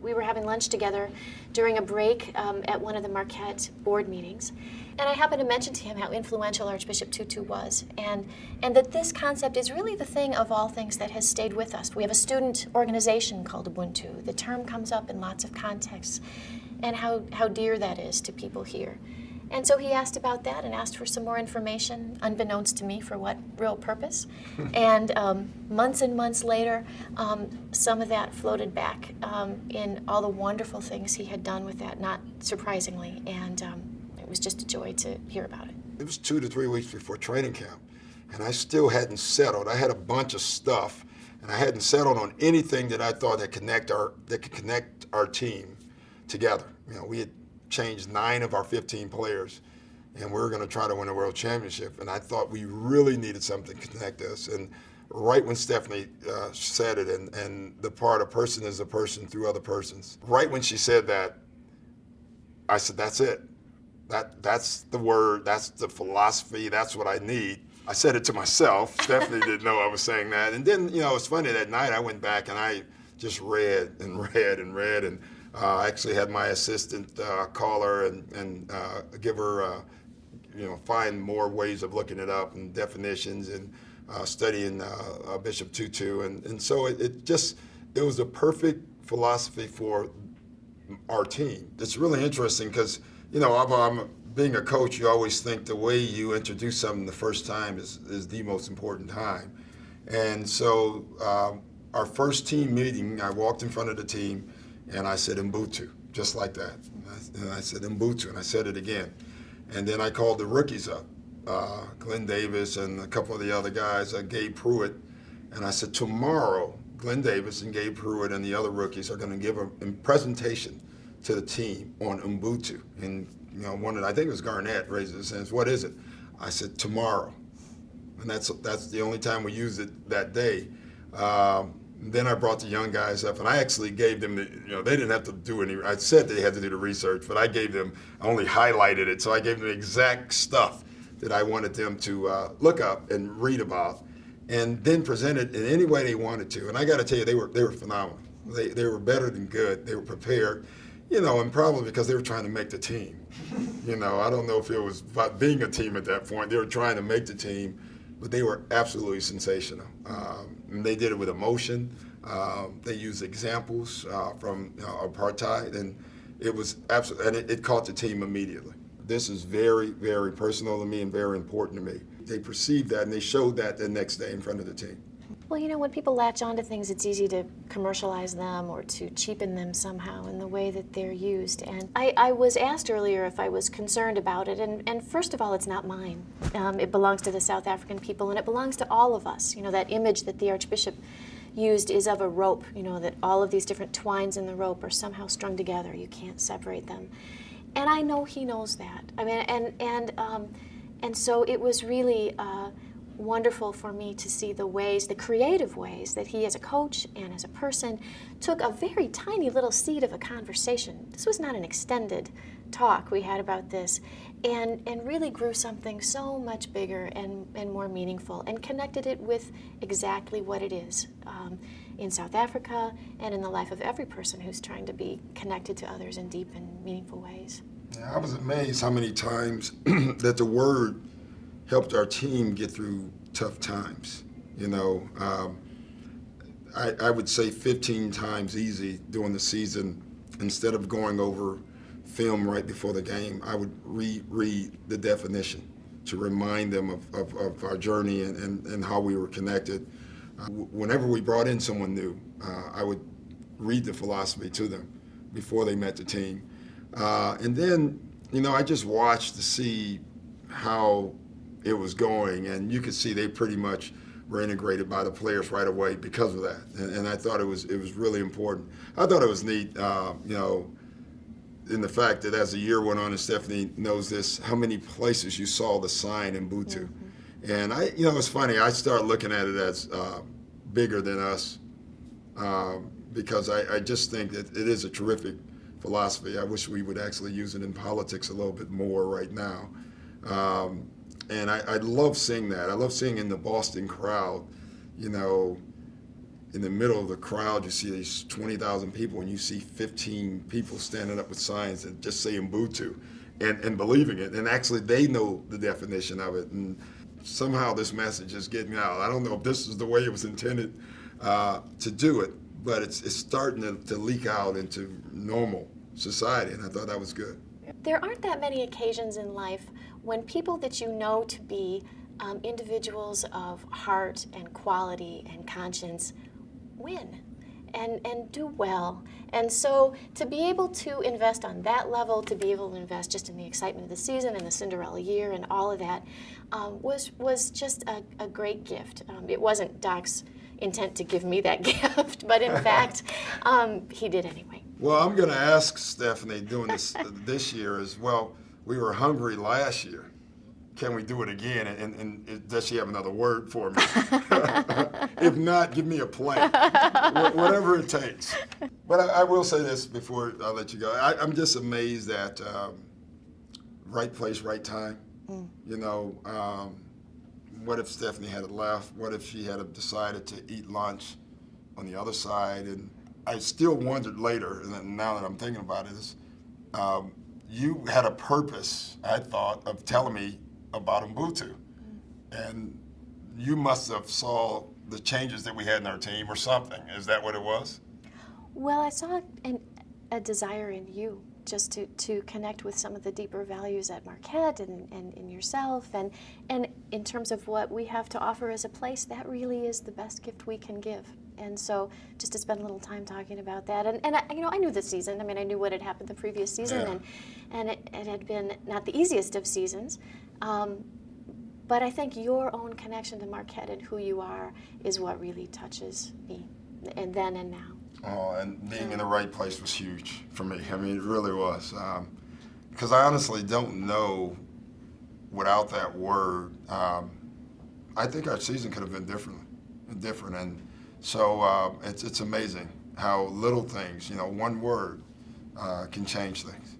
we were having lunch together during a break at one of the Marquette board meetings. And I happened to mention to him how influential Archbishop Tutu was, and that this concept is really the thing of all things that has stayed with us. We have a student organization called Ubuntu. The term comes up in lots of contexts, and how dear that is to people here. And so he asked about that and asked for some more information, unbeknownst to me for what real purpose. And months and months later, some of that floated back in all the wonderful things he had done with that, not surprisingly. And it was just a joy to hear about it. It was 2 to 3 weeks before training camp, and I still hadn't settled. I had a bunch of stuff, and I hadn't settled on anything that I thought that could connect our team together. You know, we had changed 9 of our 15 players, and we were going to try to win a world championship. And I thought we really needed something to connect us. And right when Stephanie said it, and the part a person is a person through other persons, right when she said that, I said, that's it. That's the word, that's the philosophy, that's what I need. I said it to myself. Stephanie didn't know I was saying that. And then, you know, it's funny, that night I went back and I just read and read and read, and I actually had my assistant call her and give her, you know, find more ways of looking it up and definitions and studying Bishop Tutu. And so it was a perfect philosophy for our team. It's really interesting because, you know, being a coach, you always think the way you introduce something the first time is the most important time. And so our first team meeting, I walked in front of the team and I said Ubuntu, just like that. And I said Ubuntu, and I said it again. And then I called the rookies up, Glenn Davis and a couple of the other guys, Gabe Pruitt. And I said, tomorrow, Glenn Davis and Gabe Pruitt and the other rookies are going to give a presentation to the team on Ubuntu. And you know, I think it was Garnett raised his hand, what is it? I said, tomorrow. And that's the only time we used it that day. Then I brought the young guys up, and I actually gave them they didn't have to do any, I said they had to do the research, but I only highlighted it, so I gave them the exact stuff that I wanted them to look up and read about, and then present it in any way they wanted to. And I got to tell you, they were phenomenal. They were better than good. They were prepared, you know, and probably because they were trying to make the team. You know, I don't know if it was about being a team at that point. They were trying to make the team, but they were absolutely sensational. And they did it with emotion. They used examples from apartheid, and it was absolutely, and it caught the team immediately. This is very, very personal to me and very important to me. They perceived that, and they showed that the next day in front of the team. Well, you know, when people latch onto things, it's easy to commercialize them or to cheapen them somehow in the way that they're used. And I was asked earlier if I was concerned about it, and first of all, it's not mine. It belongs to the South African people, and it belongs to all of us. You know, that image that the Archbishop used is of a rope, you know, that all of these different twines in the rope are somehow strung together. You can't separate them. And I know he knows that. I mean, and so it was really wonderful for me to see the creative ways that he as a coach and as a person took a very tiny little seed of a conversation. This was not an extended talk we had about this, and really grew something so much bigger and more meaningful, and connected it with exactly what it is in South Africa and in the life of every person who's trying to be connected to others in deep and meaningful ways. Yeah, I was amazed how many times that the word helped our team get through tough times. You know, I would say 15 times easy during the season, instead of going over film right before the game, I would reread the definition to remind them of our journey and how we were connected. Whenever we brought in someone new, I would read the philosophy to them before they met the team. And then, you know, I just watched to see how it was going, and you could see they pretty much were integrated by the players right away because of that. And I thought it was really important. I thought it was neat, you know, in the fact that as the year went on, and Stephanie knows this, how many places you saw the sign in Ubuntu. Mm-hmm. And you know, it's funny, I started looking at it as bigger than us because I just think that it is a terrific philosophy. I wish we would actually use it in politics a little bit more right now. And I love seeing that. I love seeing in the Boston crowd, you know, in the middle of the crowd, you see these 20,000 people, and you see 15 people standing up with signs and just saying Ubuntu and believing it. And actually, they know the definition of it. And somehow this message is getting out. I don't know if this is the way it was intended to do it, but it's starting to leak out into normal society, and I thought that was good. There aren't that many occasions in life when people that you know to be individuals of heart and quality and conscience win and do well. And so to be able to invest on that level, to be able to invest just in the excitement of the season and the Cinderella year and all of that was just a great gift. It wasn't Doc's intent to give me that gift, but in fact, he did anyway. Well, I'm going to ask Stephanie doing this year as well. We were hungry last year. Can we do it again? And does she have another word for me? If not, give me a plan. Whatever it takes. But I will say this before I let you go. I'm just amazed at right place, right time. You know, what if Stephanie had left? What if she had decided to eat lunch on the other side? And I still wondered later, and now that I'm thinking about it, is you had a purpose, I thought, of telling me about Ubuntu. And you must have saw the changes that we had in our team or something. Is that what it was? Well, I saw a desire in you just to connect with some of the deeper values at Marquette and in yourself. And in terms of what we have to offer as a place, that really is the best gift we can give. And so just to spend a little time talking about that. And I knew the season. I mean, I knew what had happened the previous season. Yeah. And it had been not the easiest of seasons. But I think your own connection to Marquette and who you are is what really touches me, and then and now. Oh, and being in the right place was huge for me. I mean, it really was. Because I honestly don't know, without that word, I think our season could have been different. And so it's amazing how little things, one word, can change things.